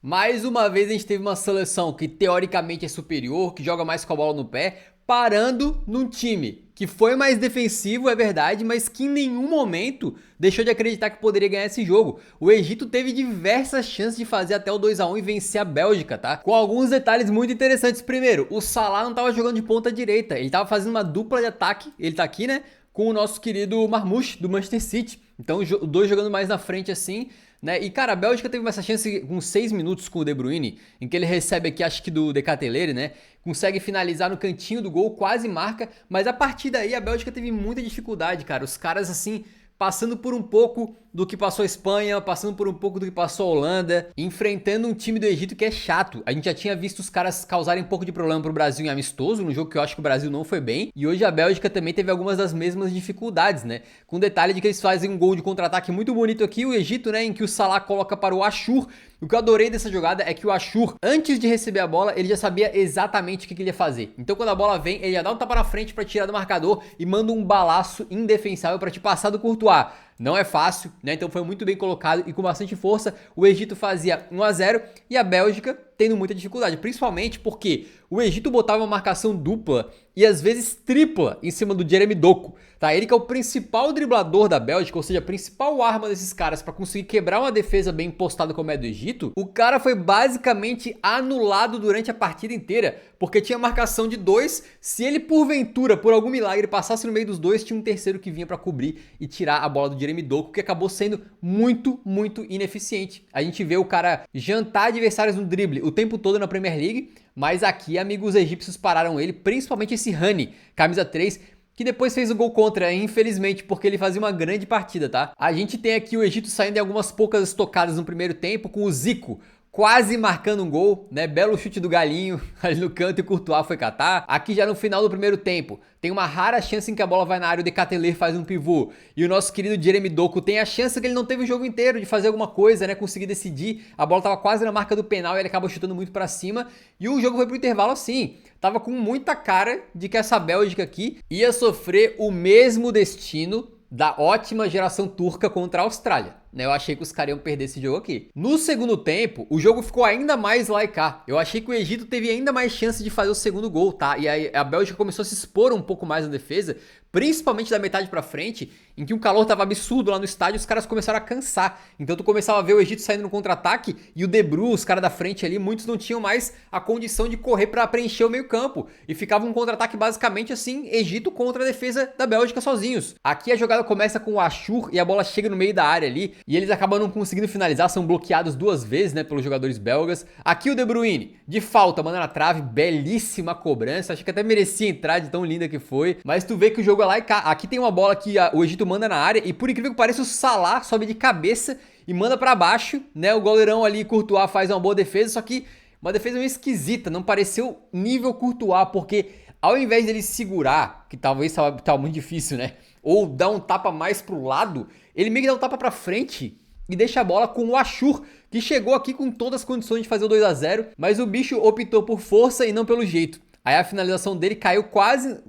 Mais uma vez a gente teve uma seleção que teoricamente é superior, que joga mais com a bola no pé, parando num time que foi mais defensivo, é verdade, mas que em nenhum momento deixou de acreditar que poderia ganhar esse jogo. O Egito teve diversas chances de fazer até o 2 a 1 e vencer a Bélgica, tá? Com alguns detalhes muito interessantes. Primeiro, o Salah não estava jogando de ponta direita, ele estava fazendo uma dupla de ataque, ele tá aqui, né, com o nosso querido Marmoush do Manchester City. Então, os dois jogando mais na frente assim, né? E cara, a Bélgica teve essa chance com 6 minutos com o De Bruyne, em que ele recebe aqui, acho que do Decatelere, né? Consegue finalizar no cantinho do gol, quase marca, mas a partir daí a Bélgica teve muita dificuldade, cara. Os caras assim passando por um pouco do que passou a Espanha, passando por um pouco do que passou a Holanda, enfrentando um time do Egito que é chato. A gente já tinha visto os caras causarem um pouco de problema pro Brasil em amistoso, no jogo que eu acho que o Brasil não foi bem, e hoje a Bélgica também teve algumas das mesmas dificuldades, né? Com o detalhe de que eles fazem um gol de contra-ataque muito bonito aqui, o Egito, né, em que o Salah coloca para o Achour. O que eu adorei dessa jogada é que o Achour, antes de receber a bola, ele já sabia exatamente o que ele ia fazer. Então quando a bola vem, ele já dá um tapa na frente para tirar do marcador e manda um balaço indefensável para te passar do Courtois. Não é fácil, né? Então foi muito bem colocado e com bastante força. O Egito fazia 1 a 0 e a Bélgica tendo muita dificuldade, principalmente porque o Egito botava uma marcação dupla e às vezes tripla em cima do Jeremy Doku, tá? Ele que é o principal driblador da Bélgica, ou seja, a principal arma desses caras para conseguir quebrar uma defesa bem postada como é do Egito. O cara foi basicamente anulado durante a partida inteira, porque tinha marcação de dois. Se ele porventura, por algum milagre, passasse no meio dos dois, tinha um terceiro que vinha para cobrir e tirar a bola do Jeremy Doku, que acabou sendo muito ineficiente. A gente vê o cara jantar adversários no drible o tempo todo na Premier League, mas aqui, amigos, os egípcios pararam ele, principalmente esse Rani, camisa 3, que depois fez o gol contra, infelizmente, porque ele fazia uma grande partida, tá? A gente tem aqui o Egito saindo em algumas poucas estocadas no primeiro tempo, com o Zico quase marcando um gol, né? Belo chute do Galinho ali no canto e o Courtois foi catar. Aqui já no final do primeiro tempo, tem uma rara chance em que a bola vai na área, o Decateler faz um pivô e o nosso querido Jeremy Doku tem a chance que ele não teve o jogo inteiro de fazer alguma coisa, né? Conseguir decidir. A bola tava quase na marca do penal e ele acaba chutando muito pra cima e o jogo foi pro intervalo assim. Tava com muita cara de que essa Bélgica aqui ia sofrer o mesmo destino da ótima geração turca contra a Austrália, né? Eu achei que os caras iam perder esse jogo aqui. No segundo tempo, o jogo ficou ainda mais lá e cá. Eu achei que o Egito teve ainda mais chance de fazer o segundo gol, tá? E aí a Bélgica começou a se expor um pouco mais na defesa, principalmente da metade pra frente, em que o calor tava absurdo lá no estádio, os caras começaram a cansar. Então tu começava a ver o Egito saindo no contra-ataque e o De Bruyne, os caras da frente ali, muitos não tinham mais a condição de correr pra preencher o meio-campo e ficava um contra-ataque basicamente assim, Egito contra a defesa da Bélgica sozinhos. Aqui a jogada começa com o Achour e a bola chega no meio da área ali e eles acabam não conseguindo finalizar, são bloqueados duas vezes, né, pelos jogadores belgas. Aqui o De Bruyne, de falta, mandando na trave, belíssima cobrança, acho que até merecia entrar de tão linda que foi, mas tu vê que o jogo é lá e cá. Aqui tem uma bola que o Egito manda na área e por incrível que pareça o Salah sobe de cabeça e manda pra baixo, né, o goleirão ali, Courtois, faz uma boa defesa, só que uma defesa meio esquisita, não pareceu nível Courtois, porque ao invés dele segurar, que talvez tava muito difícil, né, ou dar um tapa mais pro lado, ele meio que dá um tapa pra frente e deixa a bola com o Achour, que chegou aqui com todas as condições de fazer o 2 a 0, mas o bicho optou por força e não pelo jeito. Aí a finalização dele caiu quase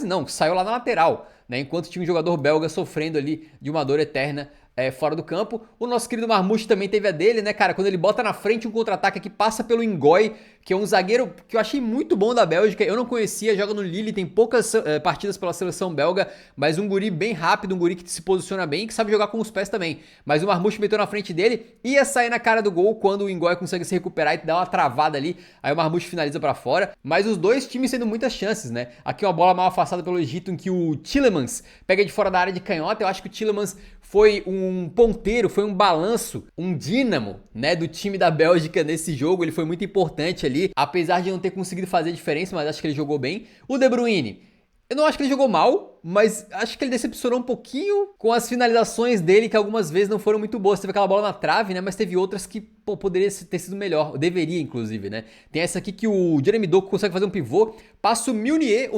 não, saiu lá na lateral, né? Enquanto tinha um jogador belga sofrendo ali de uma dor eterna fora do campo. O nosso querido Marmoush também teve a dele, né, cara? Quando ele bota na frente um contra-ataque que passa pelo Ngoy, que é um zagueiro que eu achei muito bom da Bélgica. Eu não conhecia, joga no Lille, tem poucas partidas pela seleção belga, mas um guri bem rápido, um guri que se posiciona bem e que sabe jogar com os pés também. Mas o Marmoush meteu na frente dele, ia sair na cara do gol quando o Ngoy consegue se recuperar e dar uma travada ali. Aí o Marmoush finaliza pra fora. Mas os dois times tendo muitas chances, né? Aqui uma bola mal afastada pelo Egito, em que o Tielemans pega de fora da área de canhota. Eu acho que o Tielemans foi um ponteiro, foi um balanço, um dínamo, né, do time da Bélgica nesse jogo. Ele foi muito importante ali, apesar de não ter conseguido fazer diferença, mas acho que ele jogou bem. O De Bruyne, eu não acho que ele jogou mal, mas acho que ele decepcionou um pouquinho com as finalizações dele, que algumas vezes não foram muito boas. Teve aquela bola na trave, né? Mas teve outras que, pô, poderia ter sido melhor. Deveria, inclusive, né? Tem essa aqui que o Jeremy Doku consegue fazer um pivô, passa o Meunier,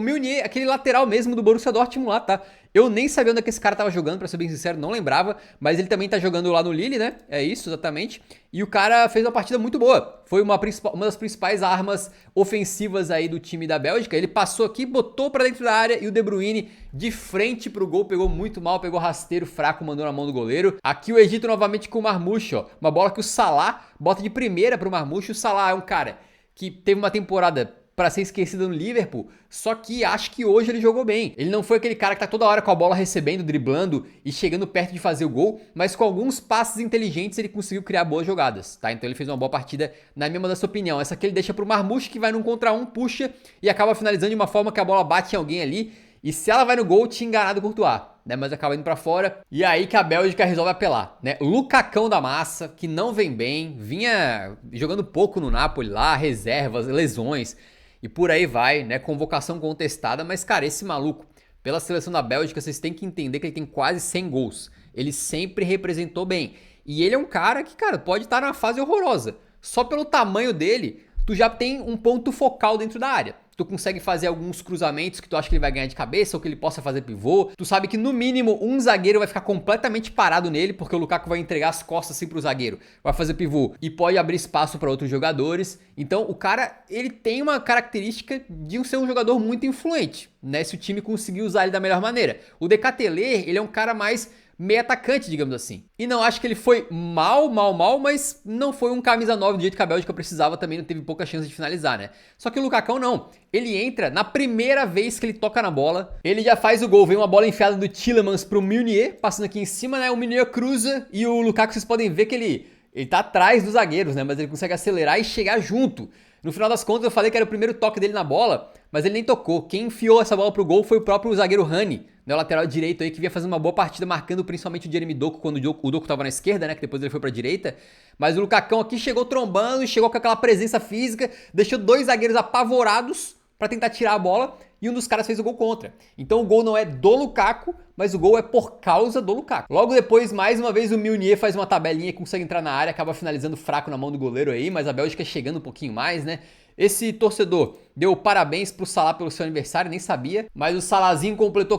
aquele lateral mesmo do Borussia Dortmund lá, tá? Eu nem sabia onde é que esse cara tava jogando, pra ser bem sincero, não lembrava. Mas ele também tá jogando lá no Lille, né? É isso, exatamente. E o cara fez uma partida muito boa. Foi uma das principais armas ofensivas aí do time da Bélgica. Ele passou aqui, botou pra dentro da área e o De Bruyne de frente pro gol, pegou muito mal, pegou rasteiro fraco, mandou na mão do goleiro. Aqui o Egito novamente com o Marmoush, ó, uma bola que o Salah bota de primeira pro Marmoush. O Salah é um cara que teve uma temporada para ser esquecido no Liverpool, só que acho que hoje ele jogou bem. Ele não foi aquele cara que tá toda hora com a bola recebendo, driblando e chegando perto de fazer o gol, mas com alguns passes inteligentes ele conseguiu criar boas jogadas, tá? Então ele fez uma boa partida, na minha modesta opinião. Essa aqui ele deixa pro Marmoush, que vai num contra um, puxa e acaba finalizando de uma forma que a bola bate em alguém ali, e se ela vai no gol, tinha enganado o Courtois, né? Mas acaba indo pra fora. E aí que a Bélgica resolve apelar, né? Lucacão da massa, que não vem bem, vinha jogando pouco no Napoli lá, reservas, lesões e por aí vai, né? Convocação contestada, mas cara, esse maluco, pela seleção da Bélgica, vocês têm que entender que ele tem quase 100 gols. Ele sempre representou bem. E ele é um cara que, cara, pode estar numa fase horrorosa. Só pelo tamanho dele, tu já tem um ponto focal dentro da área. Tu consegue fazer alguns cruzamentos que tu acha que ele vai ganhar de cabeça ou que ele possa fazer pivô. Tu sabe que no mínimo um zagueiro vai ficar completamente parado nele, porque o Lukaku vai entregar as costas assim pro zagueiro, vai fazer pivô e pode abrir espaço para outros jogadores. Então o cara, ele tem uma característica de ser um jogador muito influente, né? Se o time conseguir usar ele da melhor maneira. O Decateler, ele é um cara mais meio atacante, digamos assim. E não acho que ele foi mal, mas não foi um camisa 9 do jeito que a Bélgica precisava, também não teve pouca chance de finalizar, né? Só que o Lucacão não. Ele entra, na primeira vez que ele toca na bola, ele já faz o gol. Vem uma bola enfiada do Tielemans pro Meunier, passando aqui em cima, né? O Meunier cruza e o Lukaku, vocês podem ver que ele tá atrás dos zagueiros, né? Mas ele consegue acelerar e chegar junto. No final das contas, eu falei que era o primeiro toque dele na bola, mas ele nem tocou. Quem enfiou essa bola pro gol foi o próprio zagueiro Rani, né, o lateral direito aí, que vinha fazendo uma boa partida, marcando principalmente o Jeremy Doku, quando o Doku tava na esquerda, né, que depois ele foi pra direita. Mas o Lucacão aqui chegou trombando, chegou com aquela presença física, deixou dois zagueiros apavorados pra tentar tirar a bola, e um dos caras fez o gol contra. Então o gol não é do Lukaku, mas o gol é por causa do Lukaku. Logo depois, mais uma vez, o Meunier faz uma tabelinha, consegue entrar na área, acaba finalizando fraco na mão do goleiro aí, mas a Bélgica chegando um pouquinho mais, né? Esse torcedor deu parabéns pro Salah pelo seu aniversário, nem sabia, mas o Salahzinho completou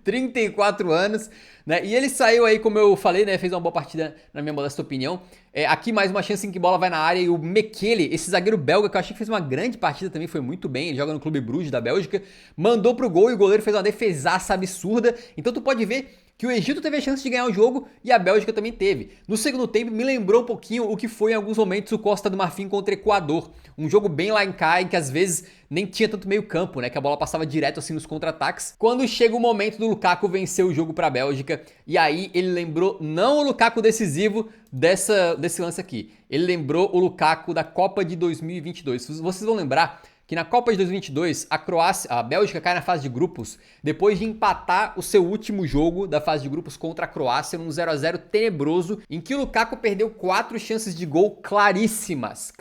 34 anos, né? E ele saiu aí, como eu falei, né? Fez uma boa partida, na minha modesta opinião. Aqui mais uma chance em que bola vai na área e o Mekele, esse zagueiro belga, que eu achei que fez uma grande partida também, foi muito bem. Ele joga no Clube Bruges da Bélgica, mandou pro gol e o goleiro fez uma defesaça absurda. Então tu pode ver que o Egito teve a chance de ganhar o jogo e a Bélgica também teve. No segundo tempo, me lembrou um pouquinho o que foi em alguns momentos o Costa do Marfim contra o Equador. Um jogo bem lá em cá, em que às vezes nem tinha tanto meio campo, né? Que a bola passava direto assim nos contra-ataques. Quando chega o momento do Lukaku vencer o jogo pra Bélgica, e aí ele lembrou não o Lukaku decisivo desse lance aqui. Ele lembrou o Lukaku da Copa de 2022. Vocês vão lembrar que na Copa de 2022, a Bélgica cai na fase de grupos depois de empatar o seu último jogo da fase de grupos contra a Croácia num 0-0 tenebroso, em que o Lukaku perdeu 4 chances de gol claríssimas.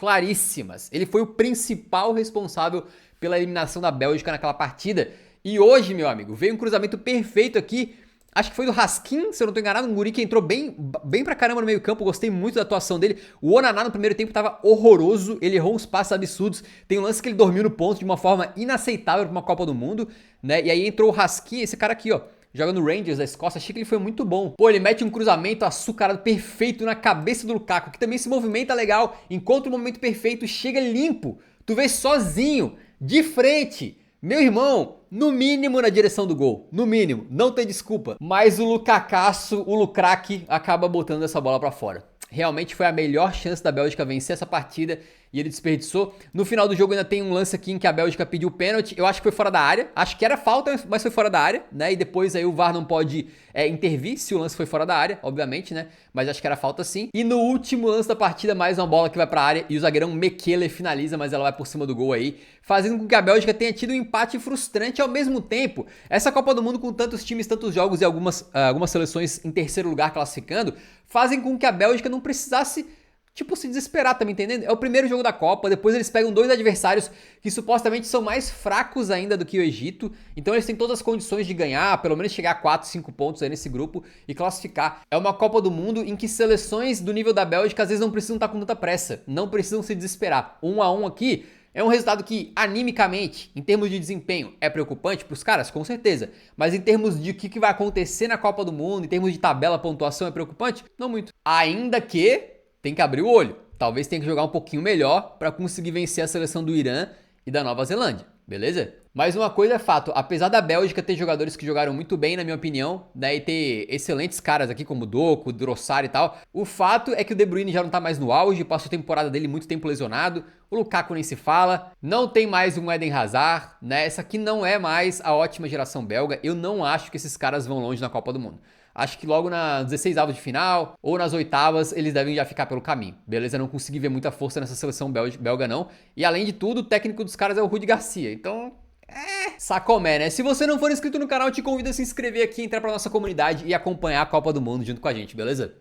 Ele foi o principal responsável pela eliminação da Bélgica naquela partida. E hoje, meu amigo, veio um cruzamento perfeito aqui. Acho que foi do Raskin, se eu não tô enganado, um guri que entrou bem pra caramba no meio campo, gostei muito da atuação dele. O Onaná no primeiro tempo tava horroroso, ele errou uns passos absurdos, tem um lance que ele dormiu no ponto de uma forma inaceitável pra uma Copa do Mundo, né? E aí entrou o Raskin, esse cara aqui, ó, joga no Rangers da Escócia, achei que ele foi muito bom. Pô, ele mete um cruzamento açucarado perfeito na cabeça do Lukaku, que também se movimenta legal, encontra o momento perfeito, chega limpo, tu vê sozinho, de frente. Meu irmão, no mínimo na direção do gol, no mínimo, não tem desculpa. Mas o Lukacaço, o Lucraque, acaba botando essa bola pra fora. Realmente foi a melhor chance da Bélgica vencer essa partida e ele desperdiçou. No final do jogo ainda tem um lance aqui em que a Bélgica pediu pênalti. Eu acho que foi fora da área. Acho que era falta, mas foi fora da área, né? E depois aí o VAR não pode intervir se o lance foi fora da área, obviamente, né? Mas acho que era falta sim. E no último lance da partida, mais uma bola que vai pra área e o zagueirão Mekele finaliza, mas ela vai por cima do gol aí, fazendo com que a Bélgica tenha tido um empate frustrante ao mesmo tempo. Essa Copa do Mundo com tantos times, tantos jogos e algumas seleções em terceiro lugar classificando, fazem com que a Bélgica não precisasse se desesperar, tá me entendendo? É o primeiro jogo da Copa, depois eles pegam 2 adversários que supostamente são mais fracos ainda do que o Egito, então eles têm todas as condições de ganhar, pelo menos chegar a 4, 5 pontos aí nesse grupo e classificar. É uma Copa do Mundo em que seleções do nível da Bélgica às vezes não precisam estar com tanta pressa, não precisam se desesperar. 1-1 aqui é um resultado que, animicamente, em termos de desempenho, é preocupante pros caras, com certeza. Mas em termos de o que vai acontecer na Copa do Mundo, em termos de tabela, pontuação, é preocupante? Não muito. Ainda que tem que abrir o olho. Talvez tenha que jogar um pouquinho melhor para conseguir vencer a seleção do Irã e da Nova Zelândia. beleza? Mas uma coisa é fato, apesar da Bélgica ter jogadores que jogaram muito bem, na minha opinião, né, e ter excelentes caras aqui como o Doku, o Drossard e tal, o fato é que o De Bruyne já não tá mais no auge, passou a temporada dele muito tempo lesionado, o Lukaku nem se fala, não tem mais um Eden Hazard, né, essa aqui não é mais a ótima geração belga, eu não acho que esses caras vão longe na Copa do Mundo. Acho que logo nas 16 avos de final ou nas oitavas eles devem já ficar pelo caminho. Beleza? Não consegui ver muita força nessa seleção belga não. E além de tudo, o técnico dos caras é o Rudi Garcia. Então, sacomé, né? Se você não for inscrito no canal, eu te convido a se inscrever aqui, entrar pra nossa comunidade e acompanhar a Copa do Mundo junto com a gente, beleza?